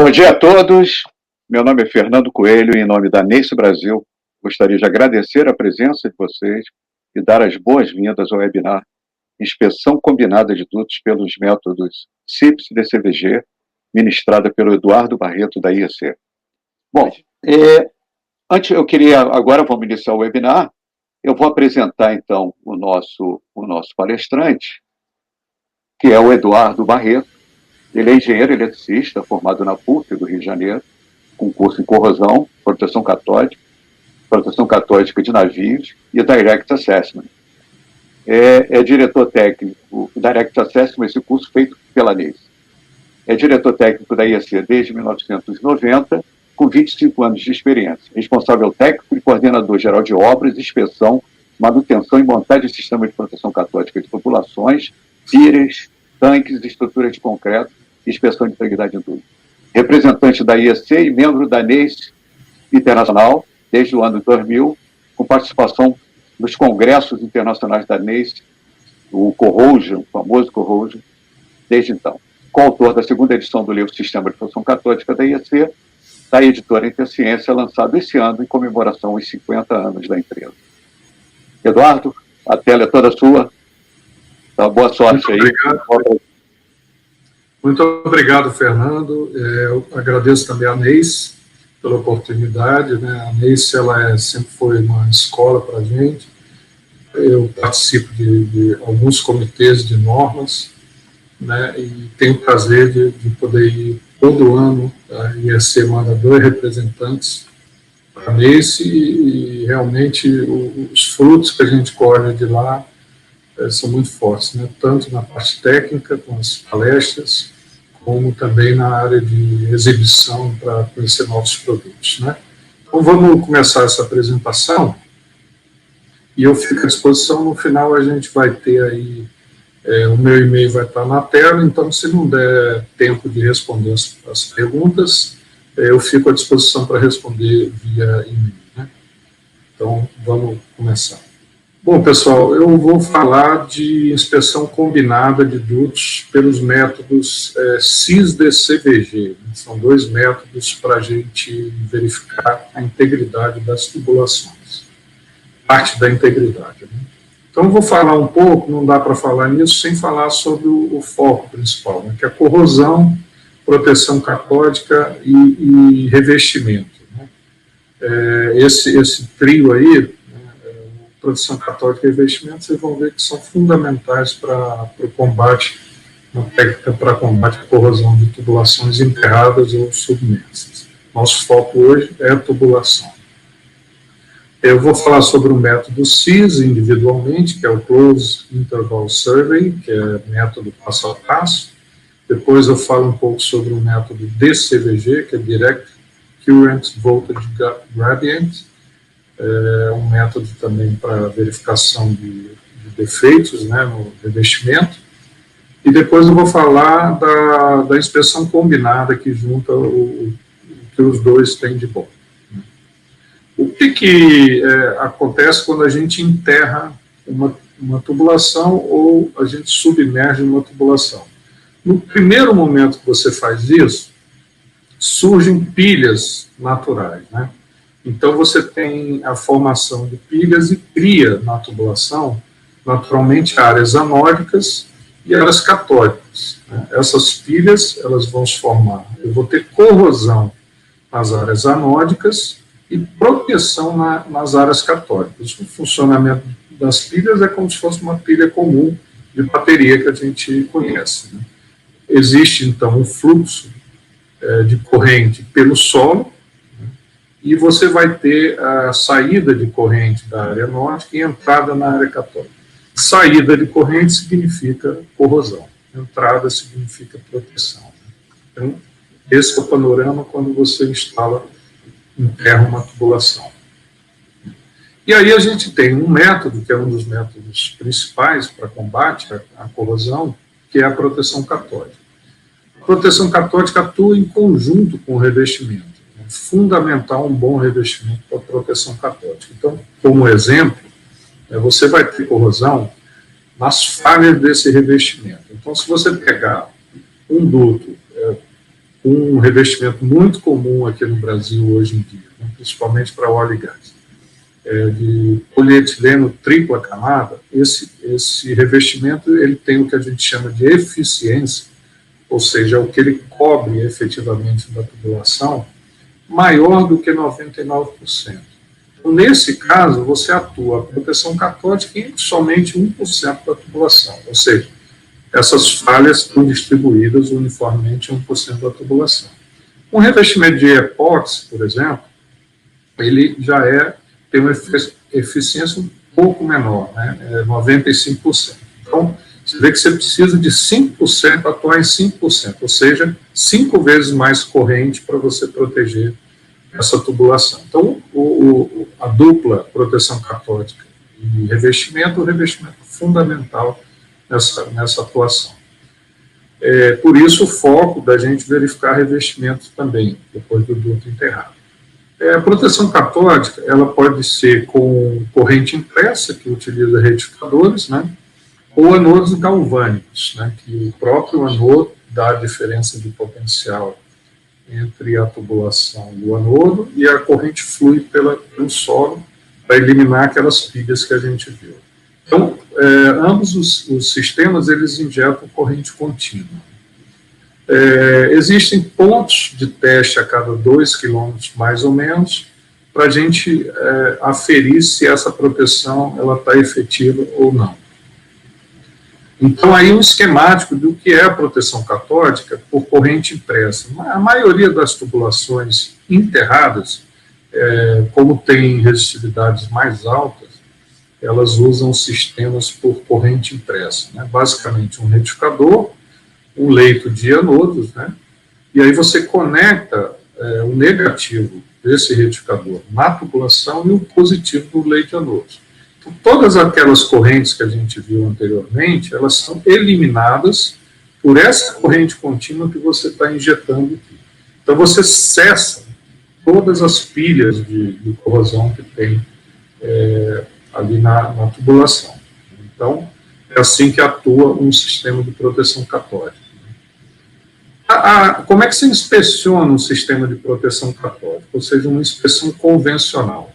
Bom dia a todos. Meu nome é Fernando Coelho e, em nome da NACE Brasil, gostaria de agradecer a presença de vocês e dar as boas-vindas ao webinar Inspeção Combinada de Dutos pelos Métodos CIPS e DCVG, ministrada pelo Eduardo Barreto, da IEC. Bom, agora vamos iniciar o webinar. Eu vou apresentar, então, o nosso palestrante, que é o Eduardo Barreto. Ele é engenheiro eletricista, formado na PUC do Rio de Janeiro, com curso em corrosão, proteção catódica de navios e Direct Assessment. É diretor técnico, Direct Assessment, esse curso feito pela NACE. É diretor técnico da IEC desde 1990, com 25 anos de experiência. Responsável técnico e coordenador geral de obras, inspeção, manutenção e montagem de sistema de proteção catódica de tubulações, piers, tanques, estruturas de concreto e inspeção de integridade em tudo. Representante da IEC e membro da NACE Internacional desde o ano 2000, com participação nos congressos internacionais da NACE, o Corrosion, o famoso Corrosion, desde então. Coautor da segunda edição do livro Sistema de Proteção Catódica da IEC, da editora Interciência, lançado esse ano em comemoração aos 50 anos da empresa. Eduardo, a tela é toda sua. Tá, boa sorte aí. Muito obrigado, Fernando. Eu agradeço também a NACE pela oportunidade, né? A NACE sempre foi uma escola para a gente. Eu participo de alguns comitês de normas, né? E tenho o prazer de poder ir todo ano. A IEC manda 2 representantes para a NACE e realmente os frutos que a gente colhe de lá são muito fortes, né? Tanto na parte técnica, com as palestras, como também na área de exibição para conhecer novos produtos, né? Então vamos começar essa apresentação e eu fico à disposição. No final a gente vai ter aí, o meu e-mail vai estar na tela, então se não der tempo de responder as perguntas, eu fico à disposição para responder via e-mail, né? Então vamos começar. Bom, pessoal, eu vou falar de inspeção combinada de dutos pelos métodos CIS-DCVG. São 2 métodos para a gente verificar a integridade das tubulações, parte da integridade, né? Então, eu vou falar um pouco, não dá para falar nisso, sem falar sobre o foco principal, né, que é a corrosão, proteção catódica e revestimento, né? Esse trio aí, proteção catódica e revestimento, vocês vão ver que são fundamentais para o combate, uma técnica para combate à corrosão de tubulações enterradas ou submersas. Nosso foco hoje é a tubulação. Eu vou falar sobre o método CIS individualmente, que é o Close Interval Survey, que é método passo a passo. Depois eu falo um pouco sobre o método DCVG, que é Direct Current Voltage Gradient, um método também para verificação de defeitos, né, no revestimento. E depois eu vou falar da inspeção combinada, que junta o que os dois têm de bom. O que acontece quando a gente enterra uma tubulação ou a gente submerge uma tubulação? No primeiro momento que você faz isso, surgem pilhas naturais, né? Então, você tem a formação de pilhas e cria na tubulação, naturalmente, áreas anódicas e áreas catódicas, né? Essas pilhas, elas vão se formar. Eu vou ter corrosão nas áreas anódicas e proteção nas áreas catódicas. O funcionamento das pilhas é como se fosse uma pilha comum de bateria que a gente conhece, né? Existe, então, um fluxo de corrente pelo solo, e você vai ter a saída de corrente da área anódica e entrada na área catódica. Saída de corrente significa corrosão, entrada significa proteção. Então, esse é o panorama quando você enterra uma tubulação. E aí a gente tem um método, que é um dos métodos principais para combate à corrosão, que é a proteção catódica. A proteção catódica atua em conjunto com o revestimento. Fundamental um bom revestimento para a proteção catódica. Então, como exemplo, você vai ter corrosão nas falhas desse revestimento. Então, se você pegar um duto um revestimento muito comum aqui no Brasil hoje em dia, né, principalmente para óleo e gás, de polietileno tripla camada. Esse revestimento ele tem o que a gente chama de eficiência, ou seja, o que ele cobre efetivamente da tubulação, maior do que 99%. Então, nesse caso, você atua a proteção catódica em somente 1% da tubulação, ou seja, essas falhas estão distribuídas uniformemente em 1% da tubulação. Um revestimento de epóxi, por exemplo, ele já tem uma eficiência um pouco menor, né? 95%. Então, você vê que você precisa de 5% para atuar em 5%, ou seja, 5 vezes mais corrente para você proteger essa tubulação. Então, a dupla proteção catódica e revestimento, o revestimento fundamental nessa atuação. Por isso, o foco da gente verificar revestimento também, depois do duto enterrado. A proteção catódica, ela pode ser com corrente impressa, que utiliza retificadores, né, ou anodos galvânicos, né, que o próprio anodo dá a diferença de potencial entre a tubulação do anodo e a corrente flui pelo solo para eliminar aquelas pilhas que a gente viu. Então, ambos os sistemas, eles injetam corrente contínua. Existem pontos de teste a cada 2 quilômetros, mais ou menos, para a gente aferir se essa proteção está efetiva ou não. Então, aí um esquemático do que é a proteção catódica por corrente impressa. A maioria das tubulações enterradas, como tem resistividades mais altas, elas usam sistemas por corrente impressa, né? Basicamente um retificador, um leito de anodos, né? E aí você conecta o negativo desse retificador na tubulação e o positivo do leito de anodos. Então, todas aquelas correntes que a gente viu anteriormente, elas são eliminadas por essa corrente contínua que você está injetando aqui. Então você cessa todas as pilhas de corrosão que tem ali na tubulação. Então, é assim que atua um sistema de proteção catódica. Como é que se inspeciona um sistema de proteção catódica? Ou seja, uma inspeção convencional.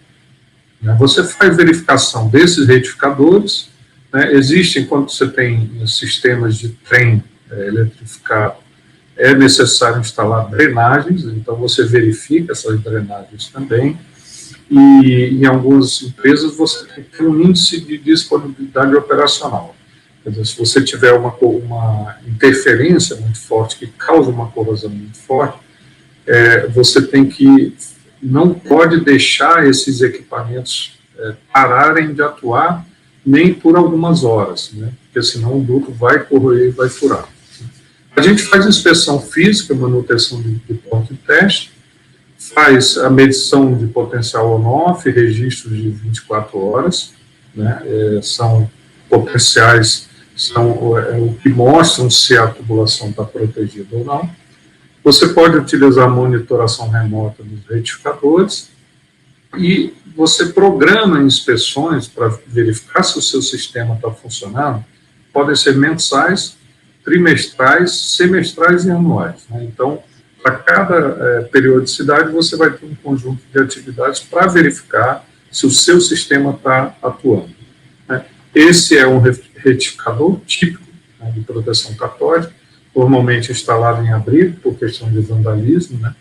Você faz verificação desses retificadores, né? Existem, quando você tem sistemas de trem eletrificado, é necessário instalar drenagens, então você verifica essas drenagens também, e em algumas empresas você tem que ter um índice de disponibilidade operacional. Quer dizer, se você tiver uma interferência muito forte, que causa uma corrosão muito forte, você não pode deixar esses equipamentos pararem de atuar nem por algumas horas, né? Porque senão o duto vai corroer e vai furar. A gente faz inspeção física, manutenção de ponto de teste, faz a medição de potencial on-off, registros de 24 horas, né? São potenciais, são o que mostram se a tubulação está protegida ou não. Você pode utilizar monitoração remota dos retificadores e você programa inspeções para verificar se o seu sistema está funcionando. Podem ser mensais, trimestrais, semestrais e anuais, né? Então, para cada periodicidade, você vai ter um conjunto de atividades para verificar se o seu sistema está atuando, né? Esse é um retificador típico, né, de proteção catódica, normalmente instalado em abrigo, por questão de vandalismo, né?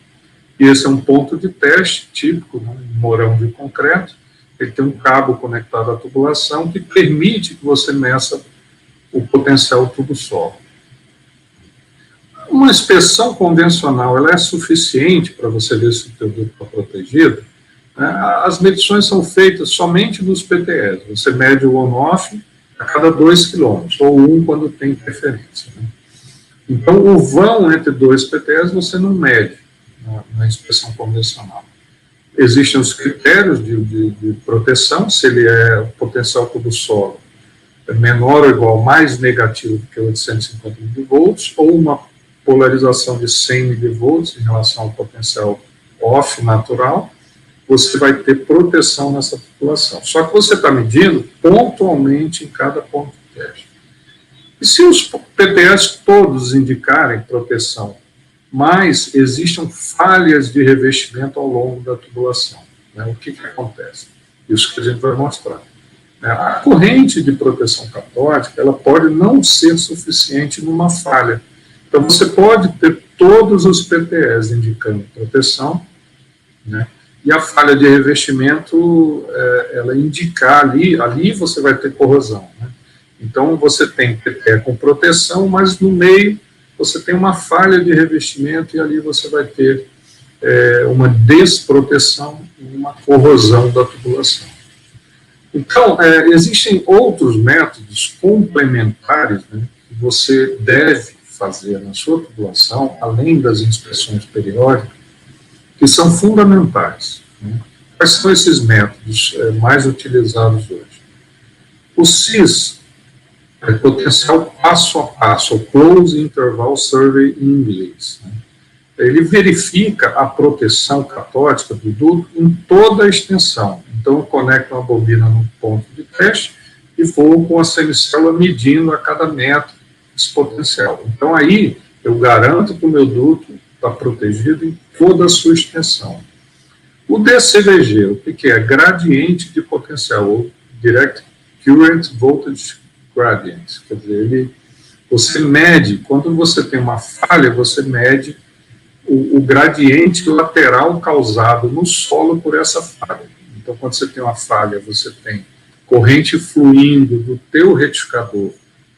E esse é um ponto de teste típico, né, um morão de concreto. Ele tem um cabo conectado à tubulação que permite que você meça o potencial tubo-solo. Uma inspeção convencional, ela é suficiente para você ver se o teu duto está protegido, né? As medições são feitas somente nos PTEs. Você mede o on-off a cada 2 km, ou 1 quando tem interferência, né? Então, o vão entre 2 PTEs você não mede na inspeção convencional. Existem os critérios de proteção, se ele o potencial tubo-solo é menor ou igual, mais negativo do que 850 mV, ou uma polarização de 100 mV em relação ao potencial off natural, você vai ter proteção nessa população. Só que você está medindo pontualmente em cada ponto de teste. E se os PTEs todos indicarem proteção mas existem falhas de revestimento ao longo da tubulação. Né? O que acontece? Isso que a gente vai mostrar. A corrente de proteção catódica, ela pode não ser suficiente numa falha. Então, você pode ter todos os PTEs indicando proteção, né? E a falha de revestimento, ela indicar ali você vai ter corrosão, né? Então, você tem PTE com proteção, mas no meio você tem uma falha de revestimento e ali você vai ter uma desproteção e uma corrosão da tubulação. Então, existem outros métodos complementares, né, que você deve fazer na sua tubulação, além das inspeções periódicas, que são fundamentais. Né? Quais são esses métodos mais utilizados hoje? O CIS, potencial passo a passo, o Close Interval Survey em inglês. Né? Ele verifica a proteção catódica do duto em toda a extensão. Então, eu conecto uma bobina no ponto de teste e vou com a semicélula medindo a cada metro esse potencial. Então, aí, eu garanto que o meu duto está protegido em toda a sua extensão. O DCVG, o que é? Gradiente de potencial, ou Direct Current Voltage Gradient. Quer dizer, você mede, quando você tem uma falha, você mede o gradiente lateral causado no solo por essa falha. Então, quando você tem uma falha, você tem corrente fluindo do teu retificador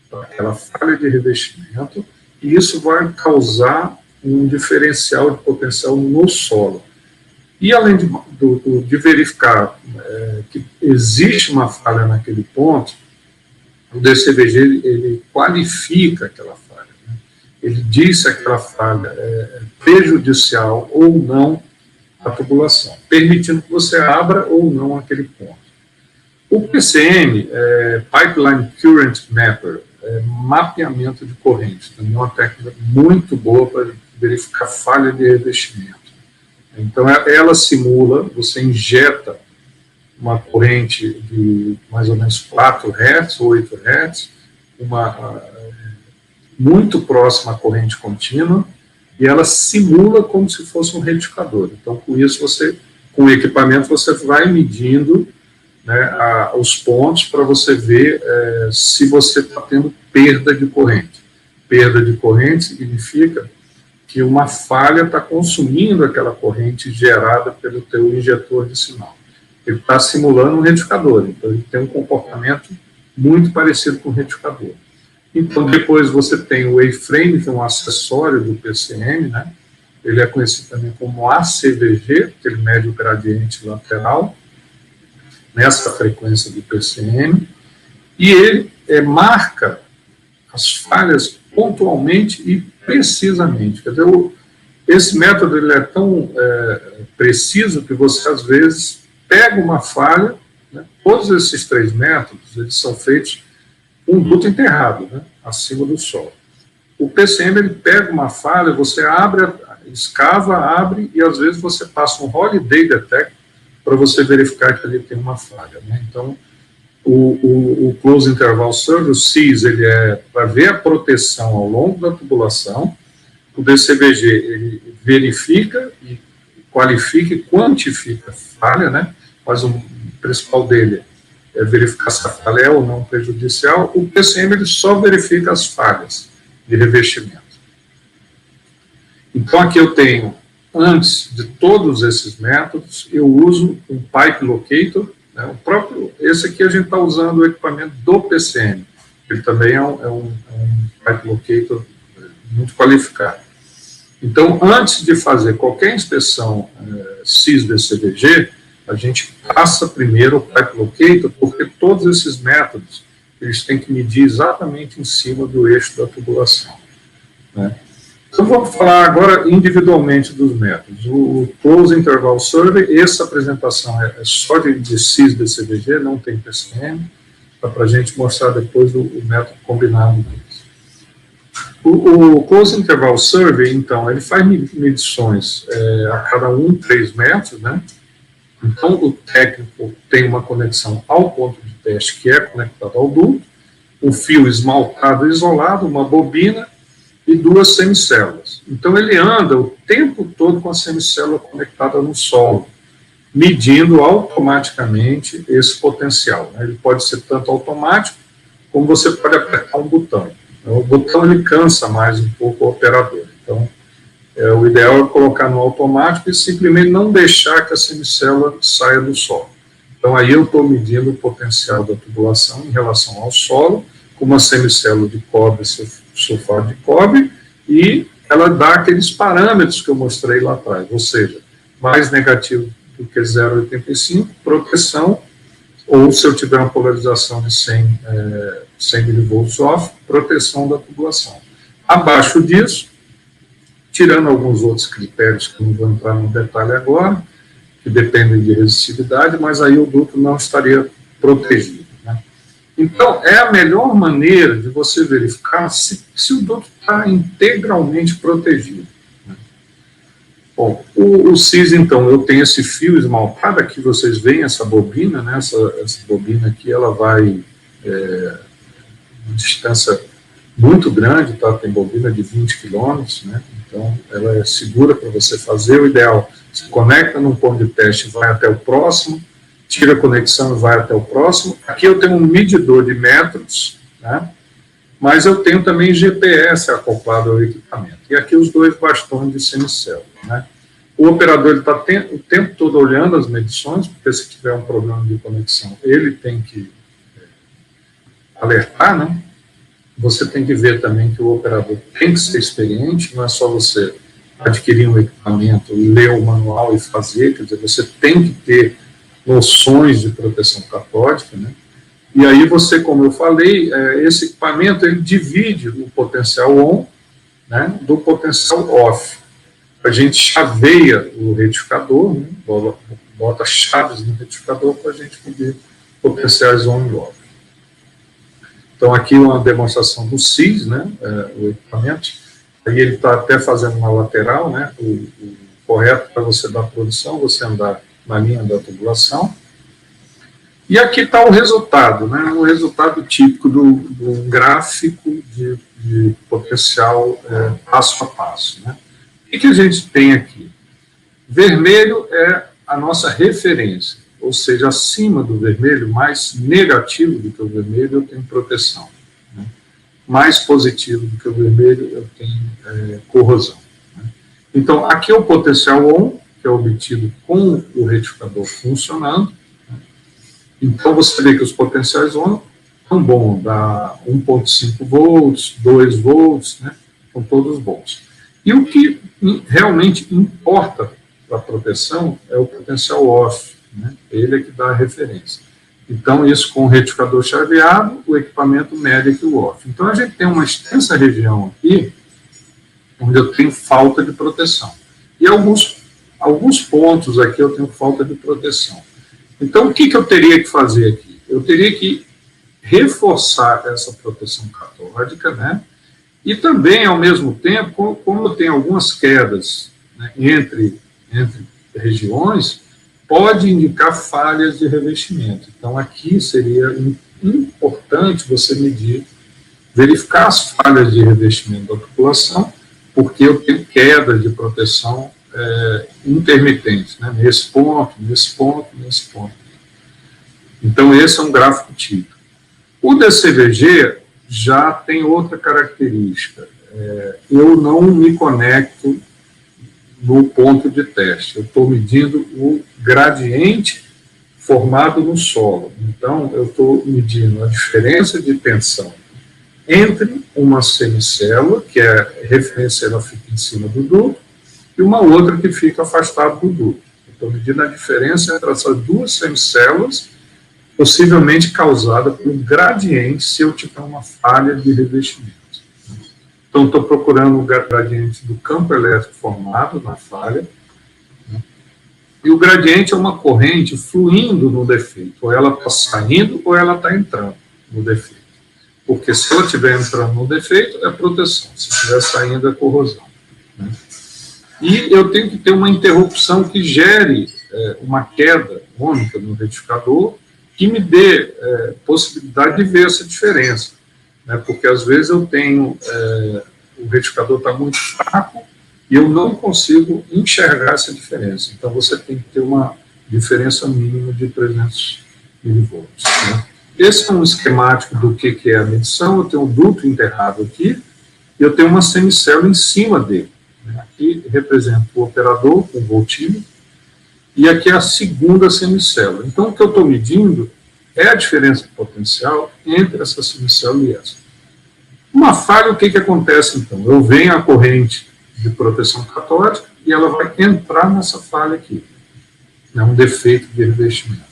para aquela falha de revestimento, e isso vai causar um diferencial de potencial no solo. E além de verificar que existe uma falha naquele ponto, o DCVG ele qualifica aquela falha. Né? Ele diz se aquela falha é prejudicial ou não à tubulação, permitindo que você abra ou não aquele ponto. O PCM, Pipeline Current Mapper, mapeamento de corrente, também é uma técnica muito boa para verificar falha de revestimento. Então, ela simula, você injeta uma corrente de mais ou menos 4 Hz, 8 Hz, muito próxima à corrente contínua, e ela simula como se fosse um retificador. Então, com isso, com o equipamento, você vai medindo, né, os pontos para você ver se você está tendo perda de corrente. Perda de corrente significa que uma falha está consumindo aquela corrente gerada pelo teu injetor de sinal. Ele está simulando um retificador, então ele tem um comportamento muito parecido com o retificador. Então, depois você tem o A-frame, que é um acessório do PCM, né? Ele é conhecido também como ACVG, que ele mede o gradiente lateral, nessa frequência do PCM, e ele marca as falhas pontualmente e precisamente. Quer dizer, esse método ele é tão preciso que você, às vezes, pega uma falha, né? Todos esses 3 métodos, eles são feitos com um duto enterrado, né? Acima do solo. O PCM, ele pega uma falha, você abre, escava, abre, e às vezes você passa um holiday detector para você verificar que ali tem uma falha, né? Então, o Close Interval Survey, o CIS, ele é para ver a proteção ao longo da tubulação. O DCVG, ele verifica e qualifica e quantifica a falha, né? Mas o principal dele é verificar se a falha é ou não prejudicial. O PCM, ele só verifica as falhas de revestimento. Então, aqui eu tenho, antes de todos esses métodos, eu uso um Pipe Locator, né? Esse aqui a gente está usando o equipamento do PCM, ele também é um Pipe Locator muito qualificado. Então, antes de fazer qualquer inspeção CIS-DCVG, a gente passa primeiro o Pipe Locator, porque todos esses métodos, eles têm que medir exatamente em cima do eixo da tubulação, né? Então, vamos falar agora individualmente dos métodos. O Close Interval Survey, essa apresentação é só de CIS-DCVG, não tem PCM, para a gente mostrar depois o método combinado deles. O Close Interval Survey, então, ele faz medições a cada 3 metros, né? Então, o técnico tem uma conexão ao ponto de teste que é conectado ao duto, um fio esmaltado isolado, uma bobina e 2 semicélulas. Então ele anda o tempo todo com a semicélula conectada no solo, medindo automaticamente esse potencial, né? Ele pode ser tanto automático, como você pode apertar um botão. O botão ele cansa mais um pouco o operador. Então, o ideal é colocar no automático e simplesmente não deixar que a semicélula saia do solo. Então, aí eu estou medindo o potencial da tubulação em relação ao solo, com uma semicélula de cobre, sulfato de cobre, e ela dá aqueles parâmetros que eu mostrei lá atrás, ou seja, mais negativo do que 0,85, proteção, ou se eu tiver uma polarização de 100 mV off, proteção da tubulação. Abaixo disso, tirando alguns outros critérios que eu não vou entrar no detalhe agora, que dependem de resistividade, mas aí o duto não estaria protegido, né? Então, é a melhor maneira de você verificar se o duto está integralmente protegido, né? Bom, o CIS, então, eu tenho esse fio esmaltado, aqui vocês veem essa bobina, né? Essa bobina aqui, ela vai uma distância muito grande, tá? Tem bobina de 20 km, né? Então, ela é segura para você fazer. O ideal, se conecta num ponto de teste, vai até o próximo, tira a conexão e vai até o próximo. Aqui eu tenho um medidor de metros, né? Mas eu tenho também GPS acoplado ao equipamento. E aqui os dois bastões de semicélula, né? O operador está o tempo todo olhando as medições, porque se tiver um problema de conexão, ele tem que alertar, né? Você tem que ver também que o operador tem que ser experiente, não é só você adquirir um equipamento, ler o manual e fazer, quer dizer, você tem que ter noções de proteção catódica, né? E aí você, como eu falei, esse equipamento, ele divide o potencial on, né, do potencial off. A gente chaveia o retificador, né, bota chaves no retificador para a gente medir potenciais on e off. Então, aqui uma demonstração do CIS, né, o equipamento. Aí ele está até fazendo uma lateral, né, o correto para você dar produção, você andar na linha da tubulação. E aqui está o resultado, né, o resultado típico do gráfico de potencial passo a passo, né. O que a gente tem aqui? Vermelho é a nossa referência, ou seja, acima do vermelho, mais negativo do que o vermelho, eu tenho proteção, né? Mais positivo do que o vermelho, eu tenho corrosão, né? Então, aqui é o potencial on, que é obtido com o retificador funcionando, né? Então, você vê que os potenciais on são bons, dá 1,5 volts, 2 volts, né? São todos bons. E o que realmente importa para a proteção é o potencial off, né? Ele é que dá a referência. Então, isso com o retificador chaveado, o equipamento mede aqui o off. Então, a gente tem uma extensa região aqui, onde eu tenho falta de proteção. E alguns pontos aqui eu tenho falta de proteção. Então, o que eu teria que fazer aqui? Eu teria que reforçar essa proteção catódica, né? E também, ao mesmo tempo, como eu tenho algumas quedas, né, entre regiões, pode indicar falhas de revestimento. Então, aqui seria importante você medir, verificar as falhas de revestimento da tubulação, porque eu tenho queda de proteção intermitente, né, nesse ponto, nesse ponto, nesse ponto. Então, esse é um gráfico típico. O DCVG já tem outra característica. Eu não me conecto no ponto de teste. Eu estou medindo o gradiente formado no solo. Então, eu estou medindo a diferença de tensão entre uma semicélula, que é referência, ela fica em cima do duto, e uma outra que fica afastada do duto. Estou medindo a diferença entre essas duas semicélulas, possivelmente causada por um gradiente se eu tiver uma falha de revestimento. Então, estou procurando o gradiente do campo elétrico formado na falha, né? E o gradiente é uma corrente fluindo no defeito, ou ela está saindo ou ela está entrando no defeito. Porque se ela estiver entrando no defeito, é proteção, se estiver saindo, é corrosão, né? E eu tenho que ter uma interrupção que gere uma queda ônica no retificador, que me dê possibilidade de ver essa diferença, né? Porque às vezes eu tenho, o retificador está muito fraco e eu não consigo enxergar essa diferença. Então, você tem que ter uma diferença mínima de 300 milivolts. Né? Esse é um esquemático do que é a medição. Eu tenho um duto enterrado aqui, e eu tenho uma semicélula em cima dele. Né? Aqui representa o operador com voltímetro, e aqui é a segunda semicélula. Então, o que eu estou medindo é a diferença de potencial entre essa semicélula e essa. Uma falha, o que acontece, então? Eu venho a corrente de proteção catódica e ela vai entrar nessa falha aqui. É um defeito de revestimento.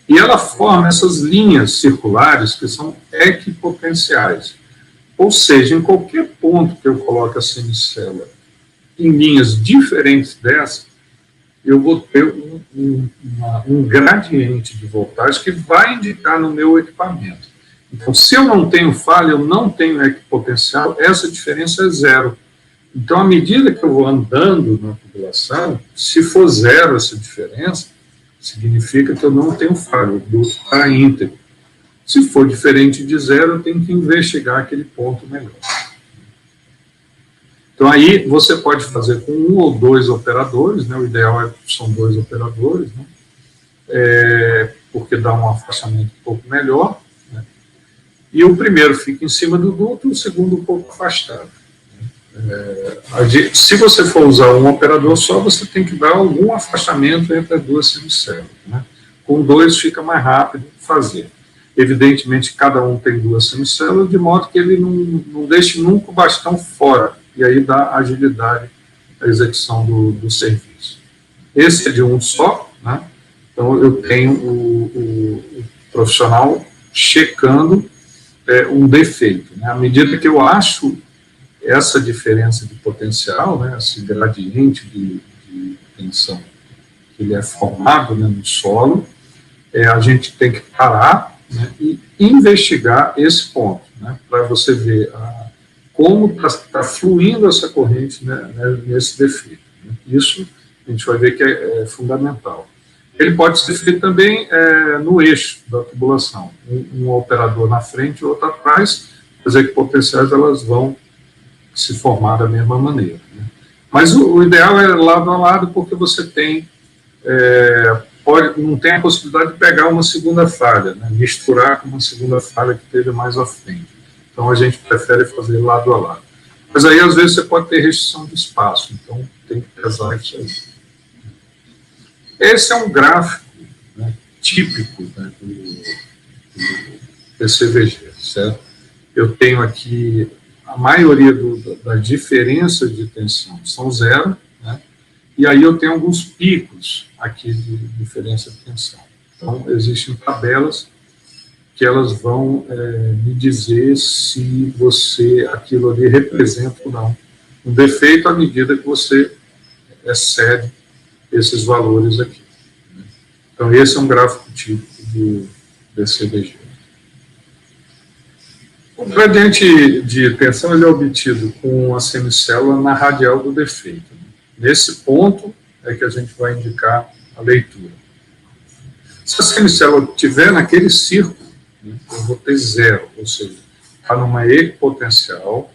E ela forma essas linhas circulares que são equipotenciais. Ou seja, em qualquer ponto que eu coloque a semicélula em linhas diferentes dessa, eu vou ter um gradiente de voltagem que vai indicar no meu equipamento. Então, se eu não tenho falha, eu não tenho equipotencial, essa diferença é zero. Então, à medida que eu vou andando na tubulação, se for zero essa diferença, significa que eu não tenho falha, o duto está íntegro. Se for diferente de zero, eu tenho que investigar aquele ponto melhor. Então, aí você pode fazer com um ou dois operadores, né? O ideal são 2 operadores, né? Porque dá um afastamento um pouco melhor, né? E o primeiro fica em cima do duto, o segundo um pouco afastado. Se você for usar um operador só, você tem que dar algum afastamento entre as 2 semicélulas. Né? Com 2 fica mais rápido fazer. Evidentemente, cada um tem 2 semicélulas, de modo que ele não deixe nunca o bastão fora, e aí dá agilidade à execução do serviço. Esse é de um só, né? Então eu tenho o profissional checando um defeito. Né? À medida que eu acho essa diferença de potencial, né, esse gradiente de tensão, que ele é formado, né, no solo, a gente tem que parar, né, e investigar esse ponto, né, para você ver como está fluindo essa corrente, né, nesse defeito. Né. Isso a gente vai ver que é fundamental. Ele pode ser feito também no eixo da tubulação, um operador na frente e outro atrás, as equipotenciais elas vão se formar da mesma maneira. Né? Mas o ideal é lado a lado, porque você tem, não tem a possibilidade de pegar uma segunda falha, né? Misturar com uma segunda falha que esteja mais à frente. Então a gente prefere fazer lado a lado. Mas aí às vezes você pode ter restrição de espaço, então tem que pesar isso aí. Esse é um gráfico, né, típico, né, do PCVG, certo? Eu tenho aqui a maioria das diferenças de tensão são zero, né? E aí eu tenho alguns picos aqui de diferença de tensão. Então, existem tabelas que elas vão me dizer se aquilo ali representa ou não um defeito à medida que você excede esses valores aqui. Né? Então, esse é um gráfico típico do PCVG. O gradiente de tensão ele é obtido com a semicélula na radial do defeito. Nesse ponto é que a gente vai indicar a leitura. Se a semicélula estiver naquele círculo, né, eu vou ter zero, ou seja, está numa equipotencial,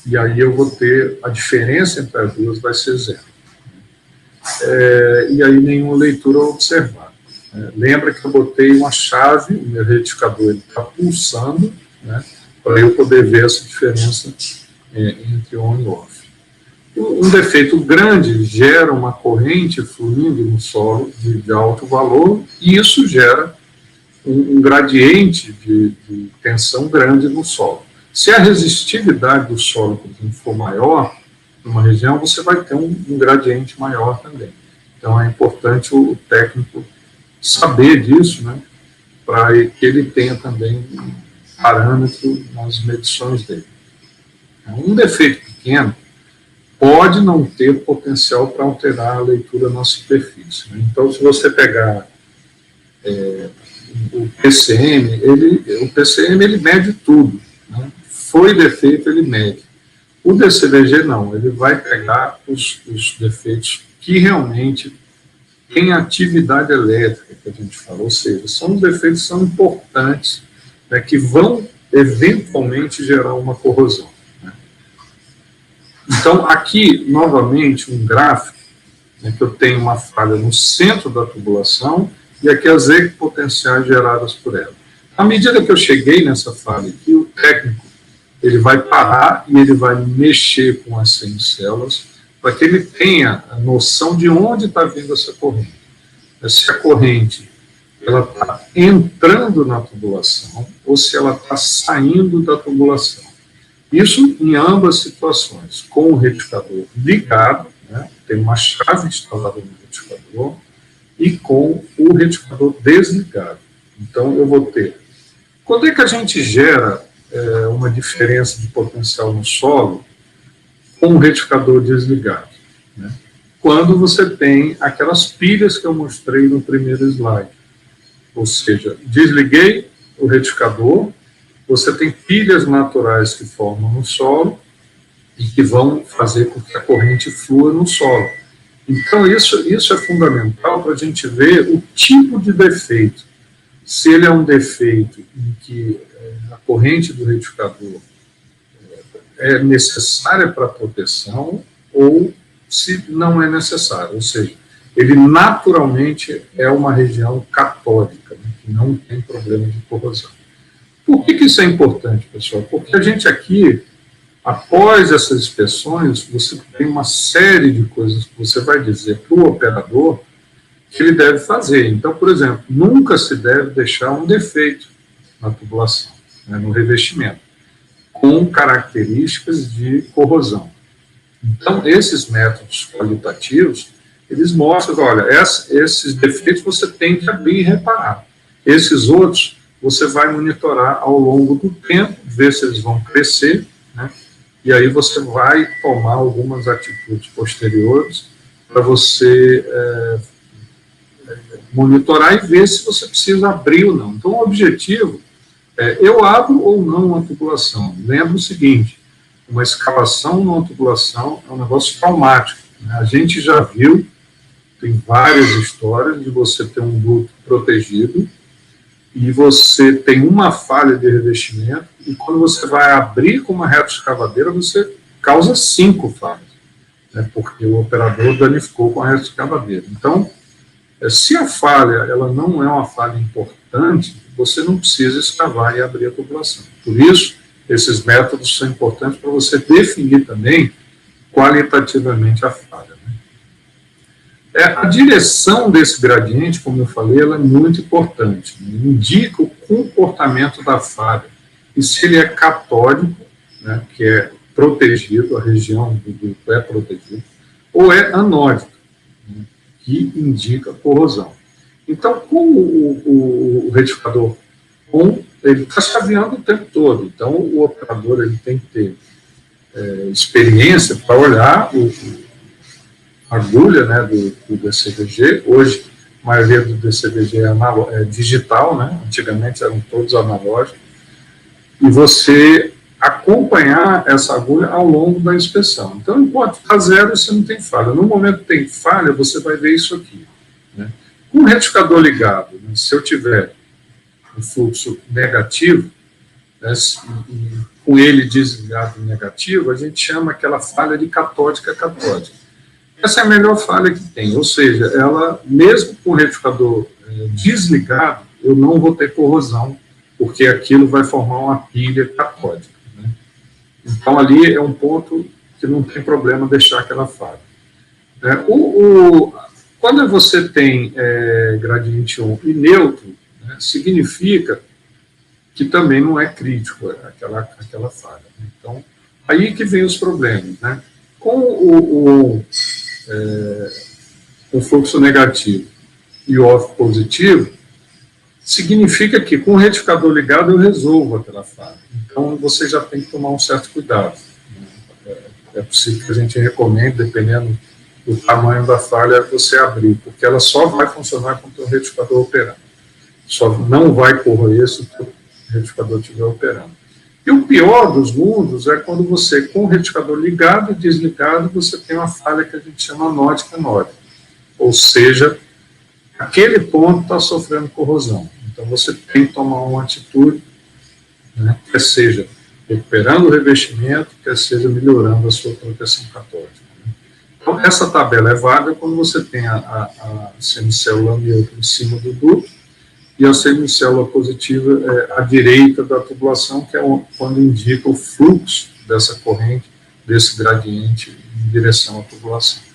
e aí eu vou ter a diferença entre as duas vai ser zero. E aí nenhuma leitura observada. Lembra que eu botei uma chave, o meu retificador está pulsando, né, para eu poder ver essa diferença entre on e off. Um defeito grande gera uma corrente fluindo no solo de alto valor, e isso gera um gradiente de tensão grande no solo. Se a resistividade do solo, por exemplo, for maior, numa região, você vai ter um gradiente maior também. Então, é importante o técnico saber disso, né, para que ele tenha também parâmetro nas medições dele. Um defeito pequeno pode não ter potencial para alterar a leitura na superfície. Né? Então, se você pegar o PCM, ele mede tudo. Né? Foi defeito, ele mede. O DCVG não, ele vai pegar os defeitos que realmente têm atividade elétrica, que a gente falou, ou seja, são os defeitos que são importantes, né, que vão eventualmente gerar uma corrosão. Né? Então, aqui, novamente, um gráfico, né, que eu tenho uma falha no centro da tubulação e aqui as equipotenciais geradas por ela. À medida que eu cheguei nessa falha aqui, o técnico ele vai parar e ele vai mexer com as semicelas para que ele tenha a noção de onde está vindo essa corrente. Se a corrente ela está entrando na tubulação ou se ela está saindo da tubulação. Isso em ambas situações, com o retificador ligado, né, tem uma chave instalada no retificador, e com o retificador desligado. Então, eu vou ter... Quando é que a gente gera uma diferença de potencial no solo com o retificador desligado? Né? Quando você tem aquelas pilhas que eu mostrei no primeiro slide. Ou seja, desliguei o retificador, você tem pilhas naturais que formam no solo e que vão fazer com que a corrente flua no solo. Então, isso é fundamental para a gente ver o tipo de defeito. Se ele é um defeito em que a corrente do retificador é necessária para a proteção ou se não é necessário. Ou seja, ele naturalmente é uma região catódica, né, que não tem problema de corrosão. Por que isso é importante, pessoal? Porque a gente aqui, após essas inspeções, você tem uma série de coisas que você vai dizer para o operador que ele deve fazer. Então, por exemplo, nunca se deve deixar um defeito na tubulação, né, no revestimento, com características de corrosão. Então, esses métodos qualitativos, eles mostram, olha, esses defeitos você tem que abrir e reparar. Esses outros, você vai monitorar ao longo do tempo, ver se eles vão crescer, né, e aí você vai tomar algumas atitudes posteriores para você monitorar e ver se você precisa abrir ou não. Então, o objetivo é, eu abro ou não uma tubulação. Lembra o seguinte, uma escavação numa tubulação é um negócio traumático, né? A gente já viu, tem várias histórias de você ter um duto protegido e você tem uma falha de revestimento e quando você vai abrir com uma retroescavadeira, você causa 5 falhas, né? Porque o operador danificou com a retroescavadeira. Então, se a falha ela não é uma falha importante, você não precisa escavar e abrir a tubulação. Por isso, esses métodos são importantes para você definir também qualitativamente a falha. Né? A direção desse gradiente, como eu falei, ela é muito importante. Né? Indica o comportamento da falha. E se ele é catódico, né, que é protegido, a região do duto é protegida, ou é anódico, né, que indica corrosão. Então, com o retificador com, ele está chaveando o tempo todo. Então, o operador ele tem que ter experiência para olhar a agulha, né, do DCVG. Hoje, a maioria do DCVG é digital, né? Antigamente eram todos analógicos. E você acompanhar essa agulha ao longo da inspeção. Então, enquanto está zero, você não tem falha. No momento que tem falha, você vai ver isso aqui. Né? Com o retificador ligado, né, se eu tiver um fluxo negativo, né, e com ele desligado negativo, a gente chama aquela falha de catódica catódica. Essa é a melhor falha que tem, ou seja, ela, mesmo com o retificador desligado, eu não vou ter corrosão, porque aquilo vai formar uma pilha catódica. Né? Então, ali é um ponto que não tem problema deixar aquela falha. Quando você tem gradiente 1 e neutro, né, significa que também não é crítico aquela falha. Né? Então, aí que vem os problemas. Né? Com o fluxo negativo e o off positivo, significa que com o retificador ligado eu resolvo aquela falha. Então, você já tem que tomar um certo cuidado. Né? É possível que a gente recomende, dependendo do tamanho da falha, você abrir, porque ela só vai funcionar com o teu retificador operando. Só não vai corroer se o teu retificador estiver operando. E o pior dos mundos é quando você, com o retificador ligado e desligado, você tem uma falha que a gente chama anódica-anódica. Ou seja, aquele ponto está sofrendo corrosão. Então, você tem que tomar uma atitude, né, que seja recuperando o revestimento, quer seja melhorando a sua proteção catódica. Né? Então, essa tabela é válida quando você tem a semicélula neutra em cima do duto e a semicélula positiva à direita da tubulação, que é quando indica o fluxo dessa corrente, desse gradiente em direção à tubulação.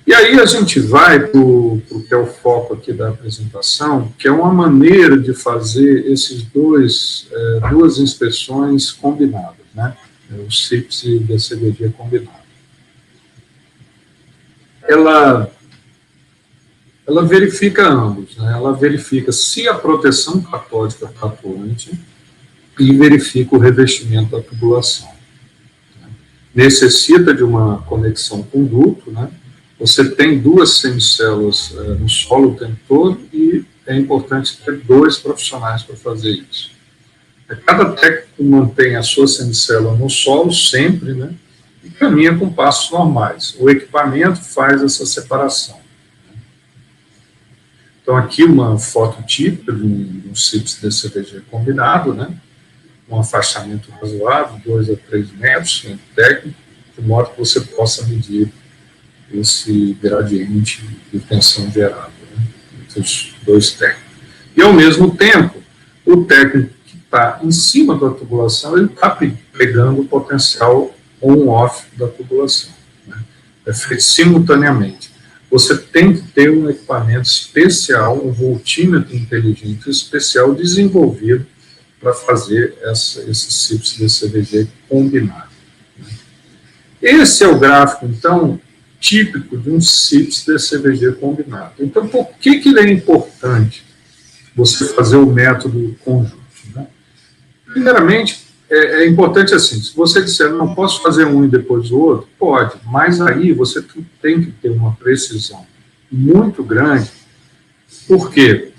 E aí a gente vai para o que é o foco aqui da apresentação, que é uma maneira de fazer esses duas inspeções combinadas, né? O CIPS e o DCVG combinado. Ela verifica ambos, né? Ela verifica se a proteção catódica está atuante e verifica o revestimento da tubulação. Necessita de uma conexão com o duto, né? Você tem duas semicélulas no solo o tempo todo e é importante ter 2 profissionais para fazer isso. Cada técnico mantém a sua semicélula no solo sempre, né? E caminha com passos normais. O equipamento faz essa separação. Então, aqui uma foto típica de um CIPS DCVG combinado, né? Um afastamento razoável, 2 a 3 metros, entre técnico, de modo que você possa medir esse gradiente de tensão gerado, né, entre os 2 técnicos. E, ao mesmo tempo, o técnico que está em cima da tubulação, ele está pegando o potencial on-off da tubulação. Né, é feito simultaneamente. Você tem que ter um equipamento especial, um voltímetro inteligente especial desenvolvido para fazer esse CIPS DCVG combinado. Né. Esse é o gráfico, então, típico de um CIPS DCVG combinado. Então, por que ele é importante você fazer o método conjunto? Né? Primeiramente, é importante assim, se você disser, não posso fazer um e depois o outro, pode, mas aí você tem que ter uma precisão muito grande, porque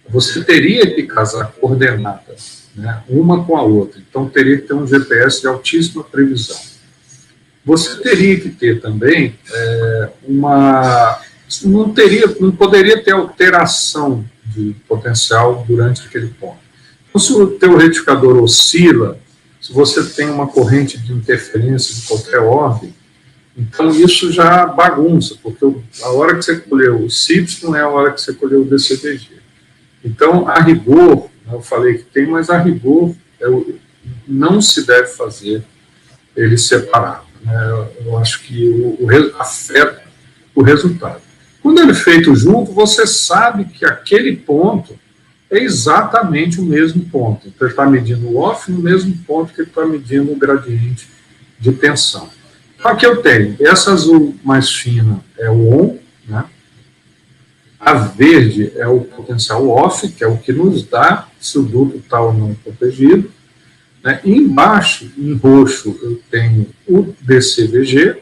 você teria que casar coordenadas, né, uma com a outra, então teria que ter um GPS de altíssima previsão. Você teria que ter também não poderia ter alteração de potencial durante aquele ponto. Então, se o teu retificador oscila, se você tem uma corrente de interferência de qualquer ordem, então isso já bagunça, porque a hora que você colheu o CIPS não é a hora que você colheu o DCVG. Então, a rigor, eu falei que tem, mas a rigor não se deve fazer ele separado. Eu acho que afeta o resultado. Quando ele é feito junto, você sabe que aquele ponto é exatamente o mesmo ponto. Então, ele está medindo o off no mesmo ponto que ele está medindo o gradiente de tensão. Então, aqui eu tenho, essa azul mais fina é o on, né? A verde é o potencial off, que é o que nos dá se o duto está ou não protegido. Né? E embaixo, em roxo, eu tenho o DCVG,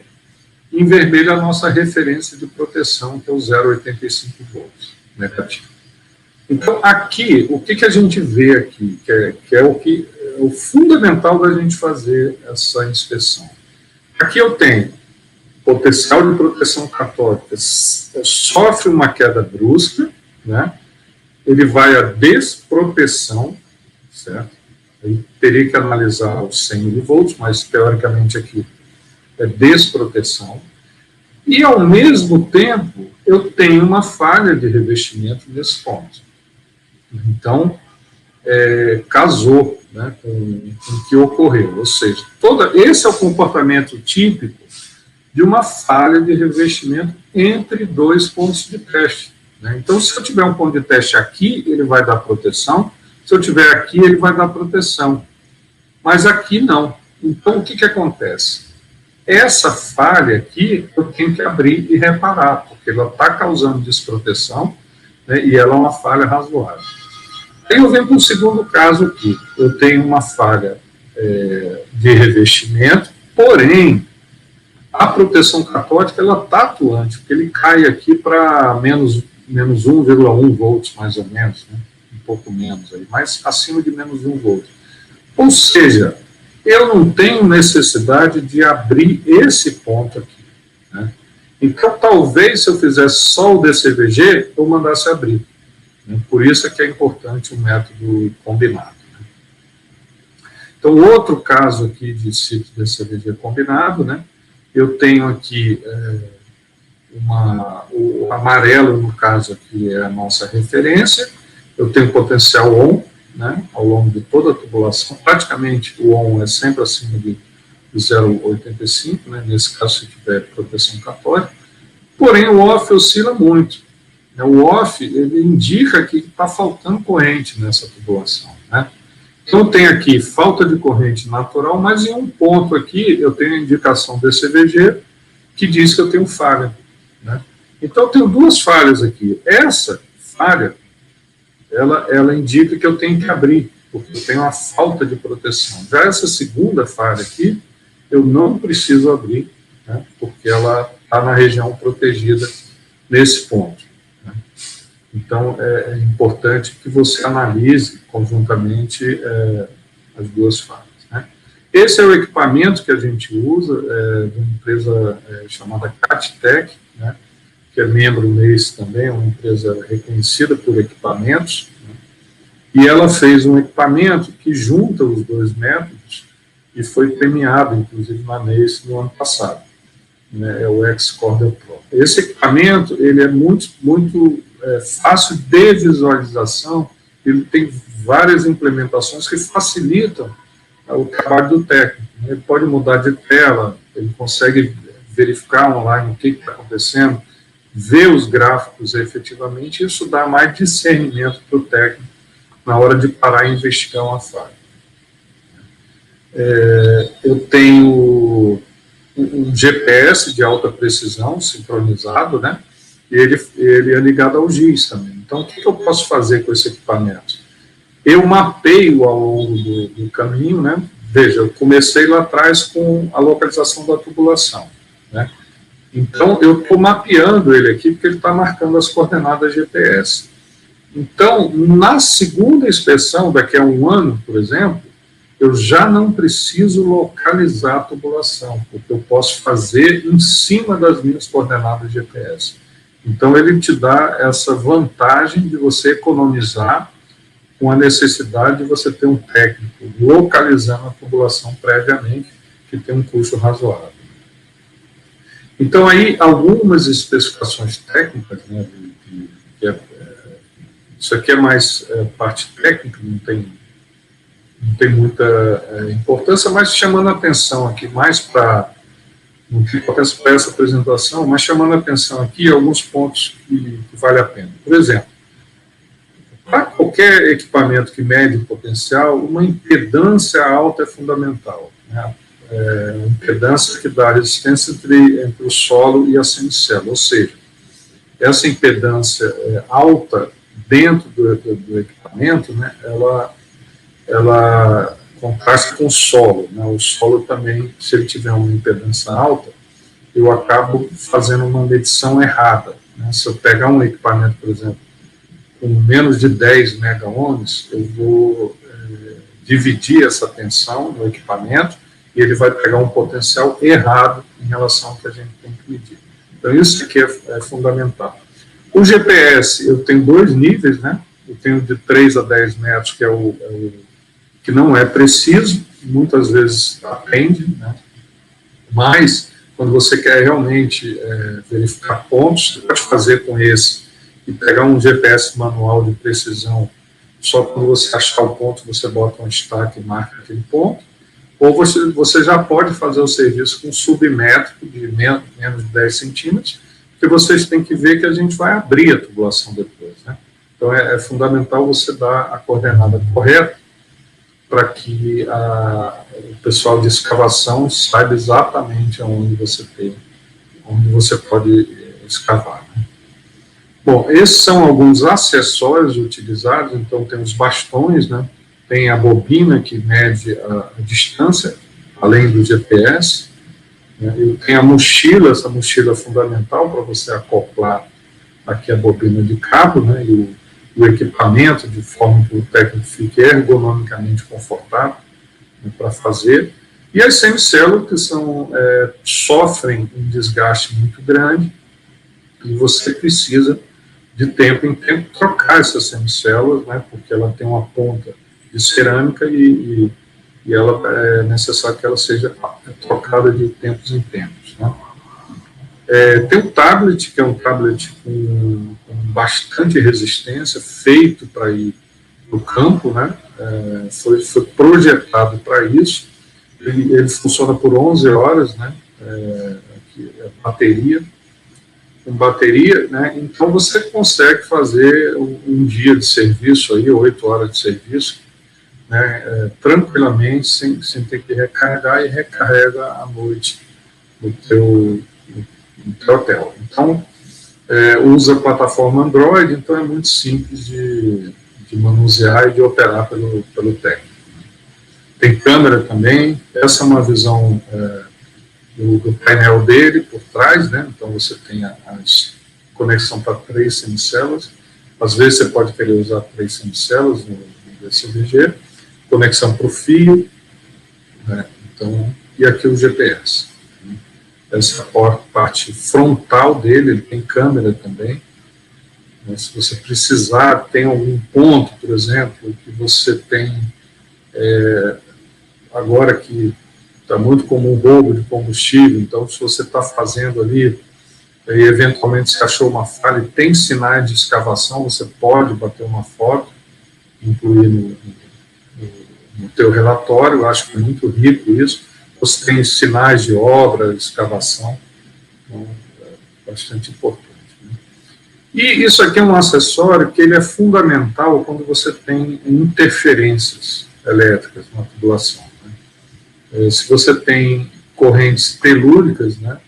e em vermelho a nossa referência de proteção, que é o 0,85 volts negativo. Então, aqui, o que a gente vê aqui, que é o fundamental da gente fazer essa inspeção. Aqui eu tenho potencial de proteção catódica, sofre uma queda brusca, né? Ele vai à desproteção, certo? Aí teria que analisar os 100 mV, mas teoricamente aqui é desproteção. E, ao mesmo tempo, eu tenho uma falha de revestimento nesse ponto. Então, casou, né, com o que ocorreu. Ou seja, esse é o comportamento típico de uma falha de revestimento entre 2 pontos de teste. Né? Então, se eu tiver um ponto de teste aqui, ele vai dar proteção. Se eu tiver aqui, ele vai dar proteção. Mas aqui não. Então, o que acontece? Essa falha aqui, eu tenho que abrir e reparar, porque ela está causando desproteção, né, e ela é uma falha razoável. Aí eu venho para o segundo caso aqui. Eu tenho uma falha de revestimento, porém, a proteção catódica ela está atuante, porque ele cai aqui para menos 1,1 volts, mais ou menos, né? Um pouco menos, aí, mas acima de menos 1 volt. Ou seja, eu não tenho necessidade de abrir esse ponto aqui. Né? Então, talvez, se eu fizesse só o DCVG, eu mandasse abrir. Né? Por isso é que é importante o método combinado. Né? Então, outro caso aqui de ciclo de CVG combinado, né? Eu tenho aqui o amarelo, no caso aqui, é a nossa referência. Eu tenho potencial ON, né, ao longo de toda a tubulação. Praticamente o ON é sempre acima de 0,85, né, nesse caso, se tiver proteção católica. Porém, o OFF oscila muito. O OFF, ele indica que está faltando corrente nessa tubulação, né? Então, tem aqui falta de corrente natural, mas em um ponto aqui eu tenho a indicação do CVG que diz que eu tenho falha, né? Então, eu tenho duas falhas aqui. Essa falha, ela indica que eu tenho que abrir, porque eu tenho uma falta de proteção. Já essa segunda falha aqui, eu não preciso abrir, né, porque ela está na região protegida nesse ponto, né? Então, é importante que você analise conjuntamente as duas falhas, né? Esse é o equipamento que a gente usa, de uma empresa chamada CatTech, né, que é membro NEIS também, é uma empresa reconhecida por equipamentos, né, e ela fez um equipamento que junta os dois métodos e foi premiado, inclusive, na NEIS no ano passado, né, é o X-Corder Pro. Esse equipamento, ele é muito fácil de visualização, ele tem várias implementações que facilitam o trabalho do técnico. Ele pode mudar de tela, ele consegue verificar online o que está acontecendo, ver os gráficos efetivamente, isso dá mais discernimento para o técnico na hora de parar e investigar uma falha. Eu tenho um GPS de alta precisão sincronizado, né? E ele é ligado ao GIS também. Então, o que eu posso fazer com esse equipamento? Eu mapeio ao longo do caminho, né? Veja, eu comecei lá atrás com a localização da tubulação, né? Então, eu estou mapeando ele aqui, porque ele está marcando as coordenadas GPS. Então, na segunda inspeção, daqui a um ano, por exemplo, eu já não preciso localizar a tubulação, porque eu posso fazer em cima das minhas coordenadas GPS. Então, ele te dá essa vantagem de você economizar com a necessidade de você ter um técnico localizando a tubulação previamente, que tem um custo razoável. Então, aí, algumas especificações técnicas, né, isso aqui é mais parte técnica, não tem muita importância, mas chamando a atenção aqui, mais para, não tem importância para essa apresentação, mas chamando a atenção aqui alguns pontos que vale a pena. Por exemplo, para qualquer equipamento que mede potencial, uma impedância alta é fundamental, né? Uma impedância que dá resistência entre o solo e a semicélula, ou seja, essa impedância alta dentro do equipamento, né, ela contrasta com o solo, né? O solo também, se ele tiver uma impedância alta, eu acabo fazendo uma medição errada, né? Se eu pegar um equipamento, por exemplo, com menos de 10 mega-ohms, eu vou dividir essa tensão no equipamento e ele vai pegar um potencial errado em relação ao que a gente tem que medir. Então, isso aqui é fundamental. O GPS, eu tenho dois níveis, né? Eu tenho de 3 a 10 metros, que é o que não é preciso, muitas vezes atende, né? Mas, quando você quer realmente verificar pontos, você pode fazer com esse e pegar um GPS manual de precisão, só quando você achar o ponto, você bota um destaque e marca aquele ponto, ou você já pode fazer o serviço com submétrico de menos de 10 centímetros, porque vocês têm que ver que a gente vai abrir a tubulação depois, né? Então, é fundamental você dar a coordenada correta para que o pessoal de escavação saiba exatamente onde você pode escavar, né? Bom, esses são alguns acessórios utilizados. Então, tem os bastões, né? Tem a bobina que mede a distância, além do GPS, né? E tem a mochila, essa mochila é fundamental para você acoplar aqui a bobina de cabo, né? E o equipamento, de forma que o técnico fique ergonomicamente confortável, né, para fazer. E as semicélulas, que sofrem um desgaste muito grande, e você precisa, de tempo em tempo, trocar essas semicélulas, né, porque ela tem uma ponta de cerâmica e e ela é necessário que ela seja trocada de tempos em tempos, né? Tem o tablet, que é um tablet com bastante resistência, feito para ir no campo, né? Foi projetado para isso. Ele funciona por 11 horas, né? Bateria, com bateria, né? Então você consegue fazer um dia de serviço aí, 8 horas de serviço, né? Tranquilamente, sem ter que recarregar, e recarrega à noite no teu hotel. Então, usa a plataforma Android, então é muito simples de manusear e de operar pelo técnico. Tem câmera também, essa é uma visão do painel dele por trás, né? Então você tem a conexão para 3 semicelas, às vezes você pode querer usar 3 semicelas no DCVG, conexão para o fio, né? Então, e aqui o GPS. Essa parte frontal dele, ele tem câmera também. Se você precisar, tem algum ponto, por exemplo, que você tem, agora que está muito comum roubo de combustível, então se você está fazendo ali, e eventualmente se achou uma falha e tem sinais de escavação, você pode bater uma foto, incluir no teu relatório. Eu acho que é muito rico isso. Você tem sinais de obra, de escavação, então, é bastante importante, né? E isso aqui é um acessório que ele é fundamental quando você tem interferências elétricas na tubulação, né? Se você tem correntes telúricas, né,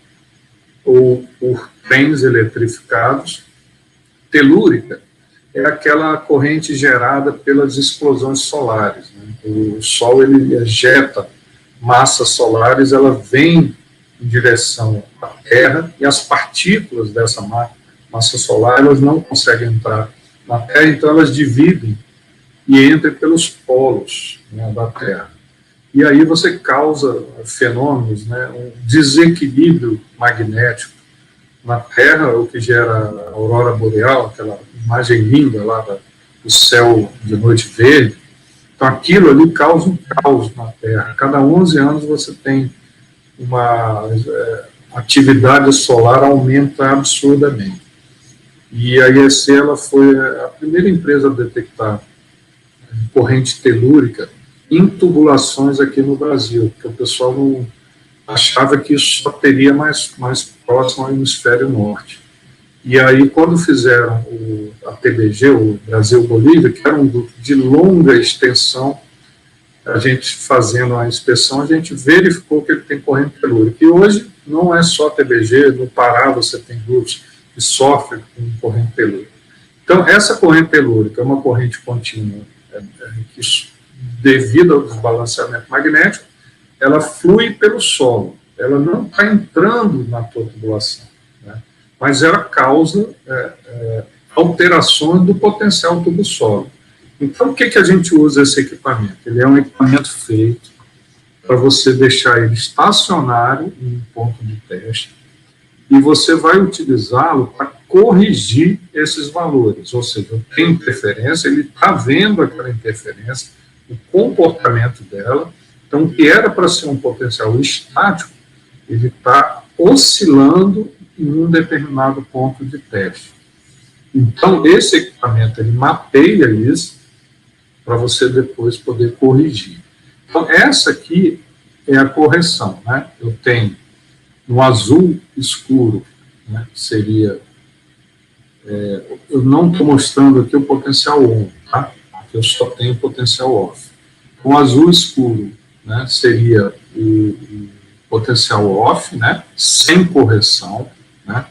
ou por trens eletrificados, telúrica é aquela corrente gerada pelas explosões solares, né? O Sol ele ejeta massas solares, ela vem em direção à Terra, e as partículas dessa massa solar, elas não conseguem entrar na Terra, então elas dividem e entram pelos polos, né, da Terra. E aí você causa fenômenos, né, um desequilíbrio magnético na Terra, o que gera a aurora boreal, aquela imagem linda lá do céu de noite verde. Então, aquilo ali causa um caos na Terra. Cada 11 anos você tem uma atividade solar aumenta absurdamente. E a IEC ela foi a primeira empresa a detectar corrente telúrica em tubulações aqui no Brasil, porque o pessoal não achava que isso só teria mais próximo ao hemisfério norte. E aí, quando fizeram a TBG, o Brasil-Bolívia, que era um grupo de longa extensão, a gente fazendo a inspeção, a gente verificou que ele tem corrente telúrica. E hoje não é só TBG, no Pará você tem grupos que sofrem com corrente telúrica. Então, essa corrente telúrica é uma corrente contínua, que, devido ao desbalanceamento magnético, ela flui pelo solo, ela não está entrando na tua tubulação, né? Mas ela causa alterações do potencial tubo-solo. Então, o que a gente usa esse equipamento? Ele é um equipamento feito para você deixar ele estacionário em um ponto de teste, e você vai utilizá-lo para corrigir esses valores, ou seja, tem interferência, ele está vendo aquela interferência, o comportamento dela. Então, o que era para ser um potencial estático, ele está oscilando em um determinado ponto de teste. Então, esse equipamento, ele mapeia isso para você depois poder corrigir. Então, essa aqui é a correção, né? Eu tenho no azul escuro, né, seria... eu não estou mostrando aqui o potencial on, tá? Eu só tenho potencial off. Com azul escuro, né, seria o potencial off, né, sem correção, né,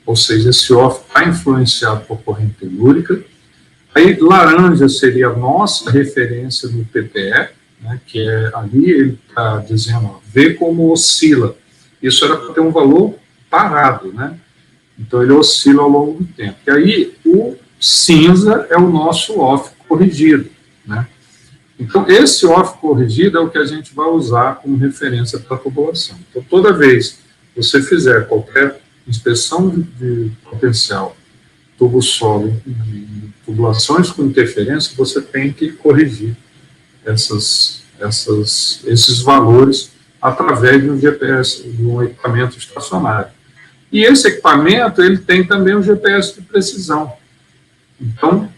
ou seja, esse off está influenciado por corrente telúrica. Aí laranja seria a nossa referência no PTE, né, que é ali ele está dizendo, ó, vê como oscila. Isso era para ter um valor parado, né? Então ele oscila ao longo do tempo. E aí o cinza é o nosso off corrigido, né? Então, esse off corrigido é o que a gente vai usar como referência para a tubulação. Então, toda vez que você fizer qualquer inspeção de potencial tubo-solo em tubulações com interferência, você tem que corrigir essas esses valores através de um GPS, de um equipamento estacionário. E esse equipamento, ele tem também um GPS de precisão. Então,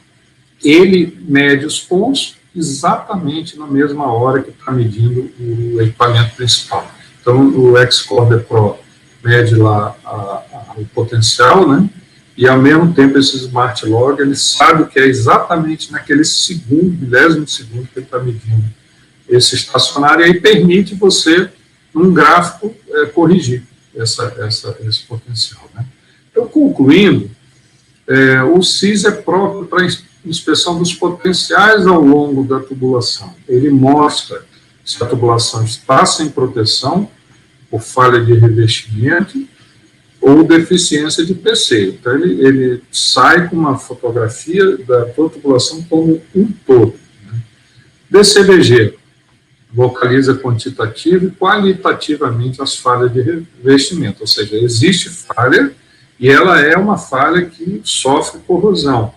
ele mede os pontos exatamente na mesma hora que está medindo o equipamento principal. Então, o Xcorder Pro mede lá o potencial, né? E, ao mesmo tempo, esse Smart Log, ele sabe que é exatamente naquele segundo, milésimo segundo, que ele está medindo esse estacionário, e aí permite você, num gráfico, corrigir esse potencial, né? Então, concluindo, o CIS é próprio para inspeção dos potenciais ao longo da tubulação. Ele mostra se a tubulação está sem proteção, por falha de revestimento, ou deficiência de PC. Então, ele sai com uma fotografia da tubulação como um todo, né? DCVG localiza quantitativa e qualitativamente as falhas de revestimento, ou seja, existe falha e ela é uma falha que sofre corrosão,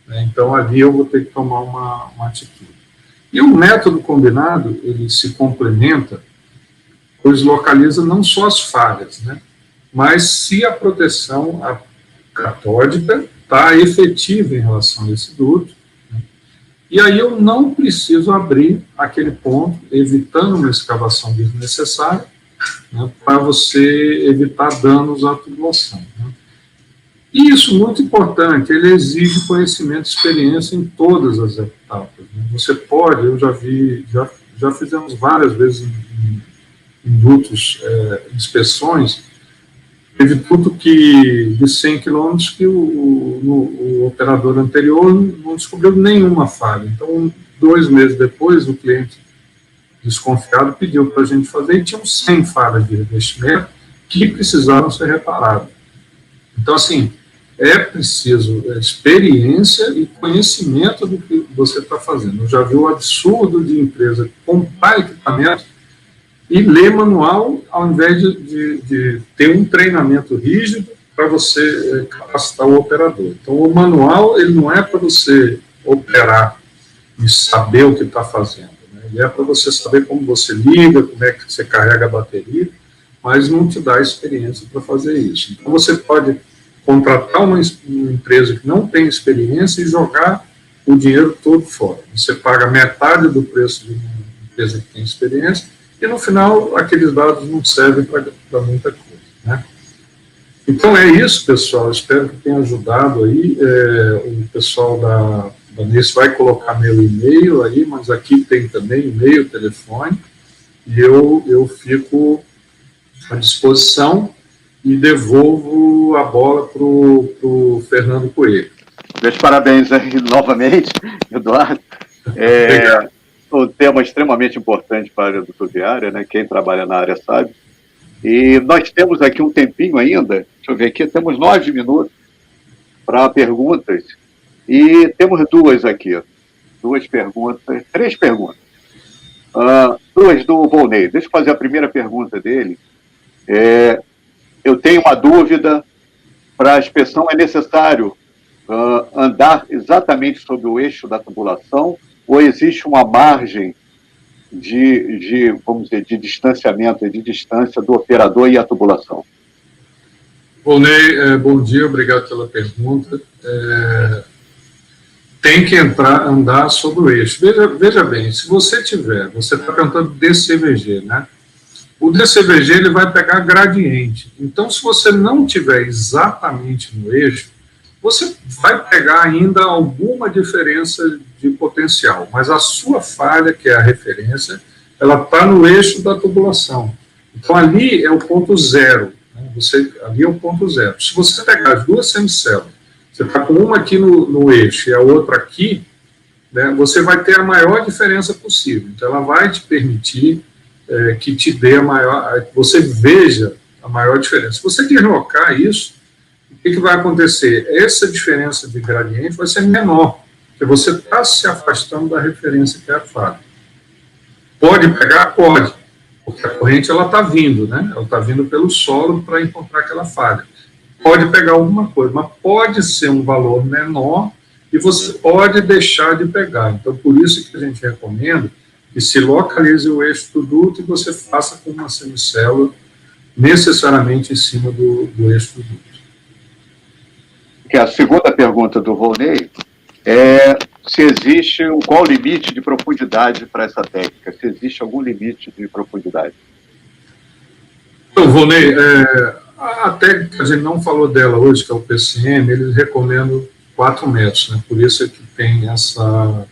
né? Então, ali eu vou ter que tomar uma atitude. E o método combinado, ele se complementa, pois localiza não só as falhas, né, mas se a proteção catódica está efetiva em relação a esse duto, né, e aí eu não preciso abrir aquele ponto, evitando uma escavação desnecessária, né, para você evitar danos à tubulação, né. E isso, muito importante, ele exige conhecimento e experiência em todas as etapas, né. Você pode, eu já vi, já fizemos várias vezes em dutos, inspeções, teve duto de 100 km que o operador anterior não descobriu nenhuma falha. Então, 2 meses depois, o cliente desconfiado pediu para a gente fazer, e tinham 100 falhas de revestimento que precisaram ser reparadas. Então, assim, é preciso experiência e conhecimento do que você está fazendo. Eu já vi o absurdo de empresa comprar equipamento e ler manual, ao invés de ter um treinamento rígido para você capacitar o operador. Então, o manual, ele não é para você operar e saber o que está fazendo, né? Ele é para você saber como você liga, como é que você carrega a bateria, mas não te dá experiência para fazer isso. Então, você pode contratar uma empresa que não tem experiência e jogar o dinheiro todo fora. Você paga metade do preço de uma empresa que tem experiência, e no final aqueles dados não servem para muita coisa, né? Então é isso, pessoal, espero que tenha ajudado aí. O pessoal da NES vai colocar meu e-mail aí, mas aqui tem também e-mail, telefone, e eu fico à disposição e devolvo a bola para o Fernando Coelho. Meus parabéns aí novamente, Eduardo. Obrigado. Um tema extremamente importante para a área rodoviária, né? Quem trabalha na área sabe. E nós temos aqui um tempinho ainda, deixa eu ver aqui, temos 9 minutos para perguntas, e temos 2 aqui, 2 perguntas, 3 perguntas. 2 do Volney. Deixa eu fazer a primeira pergunta dele. Eu tenho uma dúvida, para a inspeção é necessário andar exatamente sobre o eixo da tubulação, ou existe uma margem vamos dizer, de distanciamento, de distância do operador e a tubulação? Volney, bom dia, obrigado pela pergunta. Tem que andar sobre o eixo. Veja bem, se você está perguntando DCVG, né? O DCVG, ele vai pegar gradiente. Então, se você não tiver exatamente no eixo, você vai pegar ainda alguma diferença de potencial, mas a sua falha, que é a referência, ela está no eixo da tubulação. Então, ali é o ponto zero, né? Ali é o ponto zero. Se você pegar as 2 semicélulas, você está com uma aqui no eixo e a outra aqui, né, você vai ter a maior diferença possível. Então, ela vai te permitir que te dê que você veja a maior diferença. Se você deslocar isso, o que vai acontecer? Essa diferença de gradiente vai ser menor, porque você está se afastando da referência que é a falha. Pode pegar? Pode, porque a corrente está vindo, né? Ela está vindo pelo solo para encontrar aquela falha. Pode pegar alguma coisa, mas pode ser um valor menor e você pode deixar de pegar. Então, por isso que a gente recomenda que se localize o eixo do duto e você faça com uma semicélula necessariamente em cima do eixo do duto. Que a segunda pergunta do Volney é se existe, qual o limite de profundidade para essa técnica, se existe algum limite de profundidade. Então, Volney, a técnica, a gente não falou dela hoje, que é o PCM, eles recomendam 4 metros, né? Por isso é que tem essa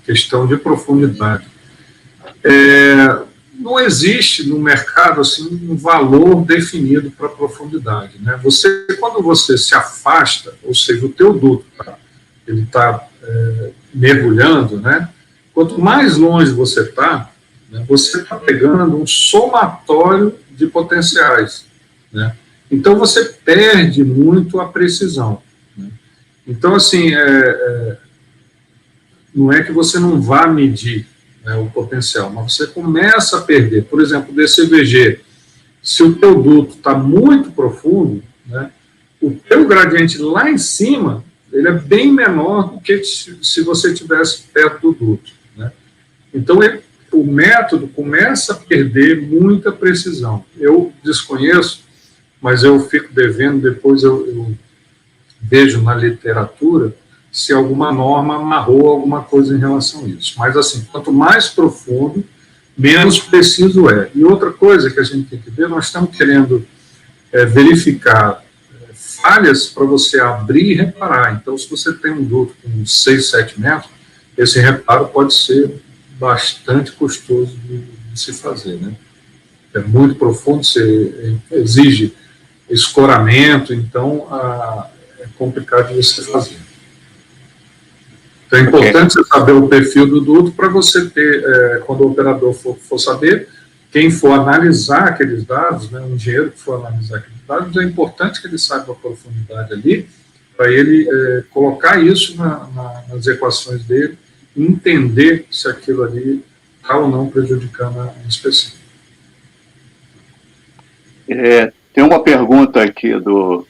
questão de profundidade. Não existe no mercado assim, um valor definido para profundidade, né? Quando você se afasta, ou seja, o teu duto ele está mergulhando, né? Quanto mais longe você está, né, você está pegando um somatório de potenciais, né? Então você perde muito a precisão, né? Então, assim, não é que você não vá medir, né, o potencial, mas você começa a perder. Por exemplo, o DCVG, se o teu duto está muito profundo, né, o teu gradiente lá em cima, ele é bem menor do que se você estivesse perto do duto, né? Então, o método começa a perder muita precisão. Eu desconheço, mas eu fico devendo, depois eu vejo na literatura se alguma norma amarrou alguma coisa em relação a isso. Mas, assim, quanto mais profundo, menos preciso é. E outra coisa que a gente tem que ver, nós estamos querendo verificar falhas para você abrir e reparar. Então, se você tem um duto com 6, 7 metros, esse reparo pode ser bastante custoso de se fazer, né? É muito profundo, você exige escoramento, então é complicado de você fazer. Então, é importante você saber o perfil do duto para você ter, quando o operador for saber, quem for analisar aqueles dados, né, um engenheiro que for analisar aqueles dados, é importante que ele saiba a profundidade ali, para ele colocar isso nas equações dele, e entender se aquilo ali está ou não prejudicando a específico. Tem uma pergunta aqui do...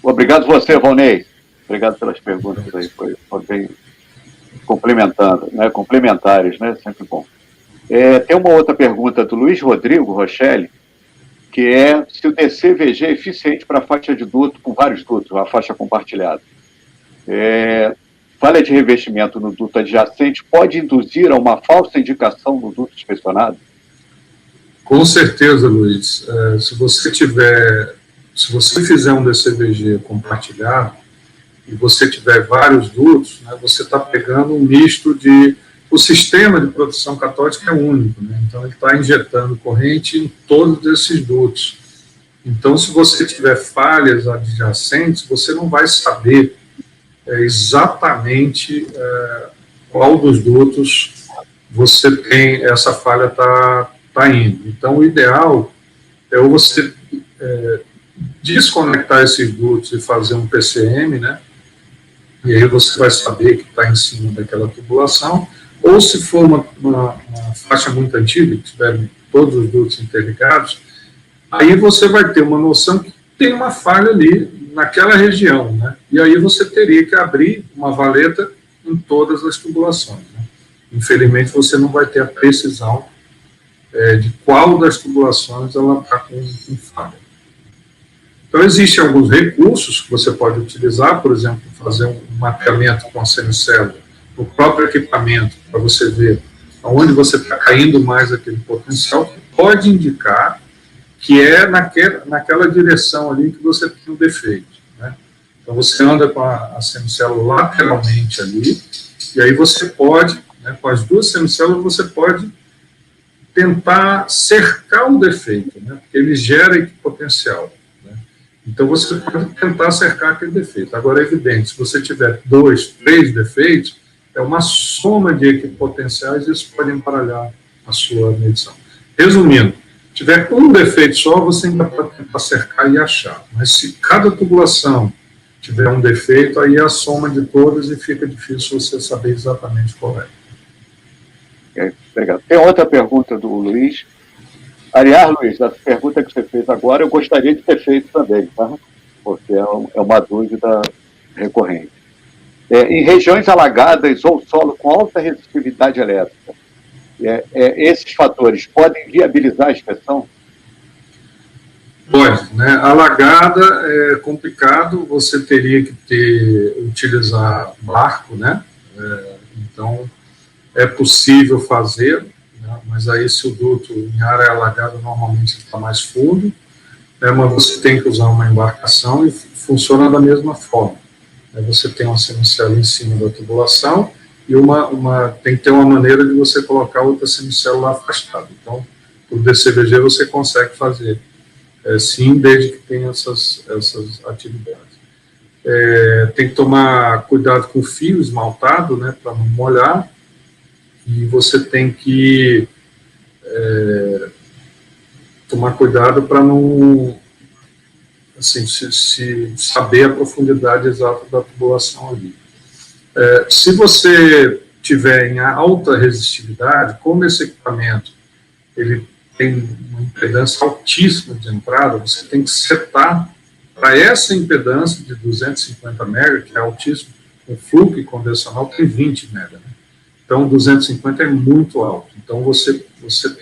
Obrigado você, Volney. Obrigado pelas perguntas aí, foi bem complementando, né, complementares, né, sempre bom. Tem uma outra pergunta do Luiz Rodrigo Rochelle, que é se o DCVG é eficiente para a faixa de duto com vários dutos, a faixa compartilhada. Falha de revestimento no duto adjacente pode induzir a uma falsa indicação no duto inspecionado? Com certeza, Luiz. Se você fizer um DCVG compartilhado e você tiver vários dutos, né, você está pegando um misto de... O sistema de proteção catódica é único, né? Então ele está injetando corrente em todos esses dutos. Então, se você tiver falhas adjacentes, você não vai saber exatamente qual dos dutos você tem, essa falha está indo. Então, o ideal é você desconectar esses dutos e fazer um PCM, né? E aí você vai saber que está em cima daquela tubulação, ou se for uma faixa muito antiga, que tiver todos os dutos interligados, aí você vai ter uma noção que tem uma falha ali naquela região, né? E aí você teria que abrir uma valeta em todas as tubulações, né? Infelizmente, você não vai ter a precisão de qual das tubulações ela está com falha. Então, existem alguns recursos que você pode utilizar, por exemplo, fazer um mapeamento com a semicélula no próprio equipamento, para você ver aonde você está caindo mais aquele potencial, que pode indicar que é naquela direção ali que você tem um defeito, né? Então, você anda com a semicélula lateralmente ali, e aí você pode, né, com as duas semicélulas, você pode tentar cercar o defeito, né, porque ele gera equipotencial, né? Então, você pode tentar cercar aquele defeito. Agora, é evidente, se você tiver 2, 3 defeitos, é uma soma de equipotenciais e isso pode embaralhar a sua medição. Resumindo, tiver um defeito só, você ainda pode tentar cercar e achar. Mas se cada tubulação tiver um defeito, aí é a soma de todas e fica difícil você saber exatamente qual é. Obrigado. Tem outra pergunta do Luiz. Aliás, Luiz, a pergunta que você fez agora, eu gostaria de ter feito também, tá? Porque é uma dúvida recorrente. em regiões alagadas ou solo com alta resistividade elétrica, esses fatores podem viabilizar a inspeção? Pode, né? Alagada é complicado, você teria que utilizar barco, né? Então, é possível fazer, né? Mas aí se o duto em área alagada normalmente está mais fundo, né? Mas você tem que usar uma embarcação e funciona da mesma forma. Você tem uma semicélula em cima da tubulação e tem que ter uma maneira de você colocar outra semicélula afastada. Então, o DCVG você consegue fazer. Sim, desde que tenha essas atividades. Tem que tomar cuidado com o fio esmaltado, né, para não molhar, e você tem que tomar cuidado para não, assim, se saber a profundidade exata da tubulação ali. Se você tiver em alta resistividade, como esse equipamento ele tem uma impedância altíssima de entrada, você tem que setar para essa impedância de 250 MB, que é altíssimo. O fluxo convencional tem 20 MB, né? Então 250 é muito alto. Então você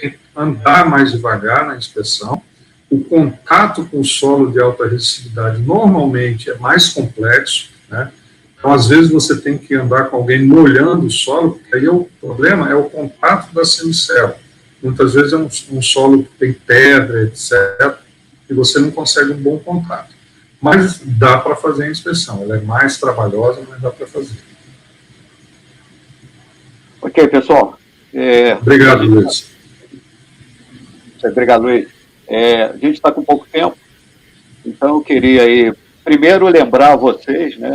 tem que andar mais devagar na inspeção. O contato com o solo de alta resistividade normalmente é mais complexo, né? Então às vezes você tem que andar com alguém molhando o solo, porque aí o problema é o contato da semicélula. Muitas vezes é um solo que tem pedra, etc., e você não consegue um bom contato. Mas dá para fazer a inspeção, ela é mais trabalhosa, mas dá para fazer. Ok, pessoal. Obrigado, Luiz. Obrigado, Luiz. A gente está com pouco tempo, então eu queria aí, primeiro lembrar vocês, né,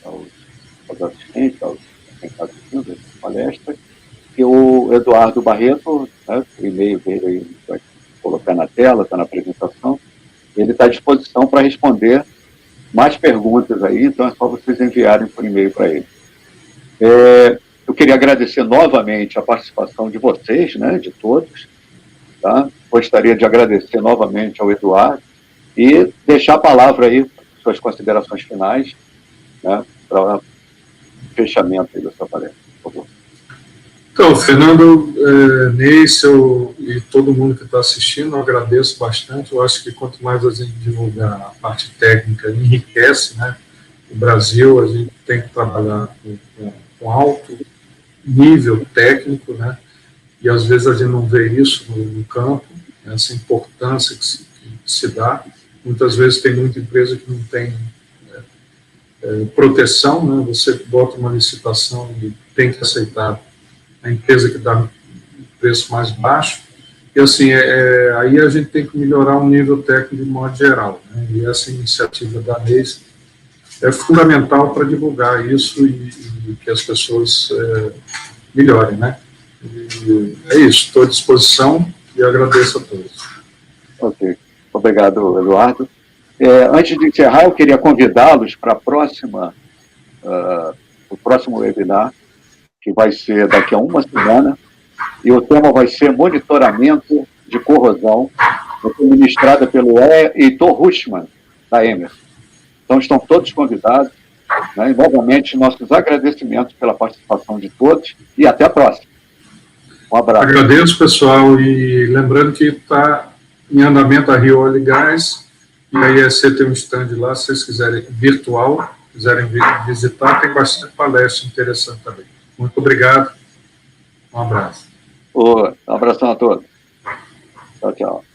aos assistentes, aos quem está assistindo a palestra, que o Eduardo Barreto, né, o e-mail dele aí, vai colocar na tela, está na apresentação, ele está à disposição para responder mais perguntas aí, então é só vocês enviarem por e-mail para ele. Eu queria agradecer novamente a participação de vocês, né, de todos, tá? Gostaria de agradecer novamente ao Eduardo e deixar a palavra aí, suas considerações finais, né, para o fechamento aí da sua palestra, por favor. Então, Fernando, Neis e todo mundo que está assistindo, eu agradeço bastante. Eu acho que quanto mais a gente divulgar a parte técnica, enriquece, né? O Brasil, a gente tem que trabalhar com alto nível técnico, né? E às vezes a gente não vê isso no campo, né? Essa importância que se dá. Muitas vezes tem muita empresa que não tem proteção, né? Você bota uma licitação e tem que aceitar a empresa que dá um preço mais baixo, e assim, aí a gente tem que melhorar o nível técnico de modo geral, né? E essa iniciativa da NEIS é fundamental para divulgar isso e que as pessoas melhorem, né? E é isso, estou à disposição e agradeço a todos. Ok, obrigado, Eduardo. Antes de encerrar, eu queria convidá-los para o próximo webinar, que vai ser daqui a uma semana, e o tema vai ser monitoramento de corrosão, ministrada pelo Heitor Ruschmann, da Emerson. Então, estão todos convidados, né? E, novamente, nossos agradecimentos pela participação de todos, e até a próxima. Um abraço. Agradeço, pessoal, e lembrando que está em andamento a Rio Óleo e Gás, e a IEC tem um stand lá, se vocês quiserem, virtual, quiserem visitar, tem bastante palestra interessante também. Muito obrigado. Um abraço. Um abração a todos. Tchau, tchau.